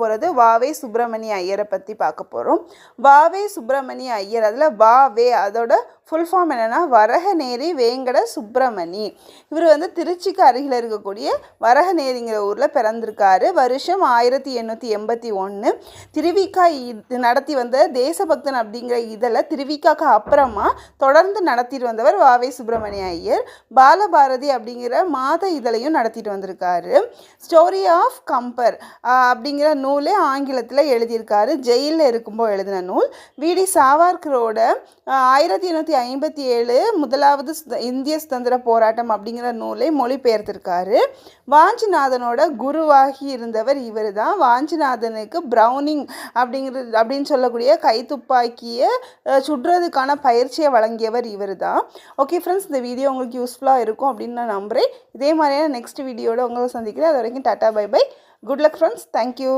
போகிறது வாவே சுப்பிரமணிய ஐயரை பற்றி பார்க்க போகிறோம். வாவே சுப்பிரமணிய ஐயர், அதில் வாவே அதோட ஃபுல் ஃபார்ம் என்னென்னா வரகநேரி வேங்கட சுப்பிரமணி. இவர் வந்து திருச்சிக்கு அருகில் இருக்கக்கூடிய வரகநேரிங்கிற ஊரில் பிறந்திருக்காரு. வருஷம் 1881. திருவிக்கா நடத்தி வந்த தேசபக்தன் அப்படிங்கிற இதழை திருவிக்காக்கு அப்புறமா தொடர்ந்து நடத்திட்டு வந்தவர் வாவே சுப்பிரமணிய ஐயர். பாலபாரதி அப்படிங்கிற மாத இதழையும் நடத்திட்டு வந்திருக்காரு. ஸ்டோரி ஆஃப் கம்பர் அப்படிங்கிற நூலே ஆங்கிலத்தில் எழுதியிருக்காரு. ஜெயிலில் இருக்கும்போது எழுதின நூல். வி.டி. சாவர்கரோட 1857 முதலாவது இந்திய சுதந்திர போராட்டம் அப்படிங்கிற நூலை மொழிபெயர்த்திருக்காரு. வாஞ்சிநாதனோட குருவாகி இருந்தவர் இவர் தான். வாஞ்சிநாதனுக்கு ப்ரௌனிங் அப்படின்னு சொல்லக்கூடிய கைத்துப்பாக்கியை சுடுறதுக்கான பயிற்சியை வழங்கியவர் இவர் தான். ஓகே ஃப்ரெண்ட்ஸ், இந்த வீடியோ உங்களுக்கு யூஸ்ஃபுல்லாக இருக்கும் அப்படின்னு நான் நம்புகிறேன். இதே மாதிரியான நெக்ஸ்ட் வீடியோட உங்களை சந்திக்கிறேன். அது வரைக்கும் tata bye bye. Good luck friends. Thank you.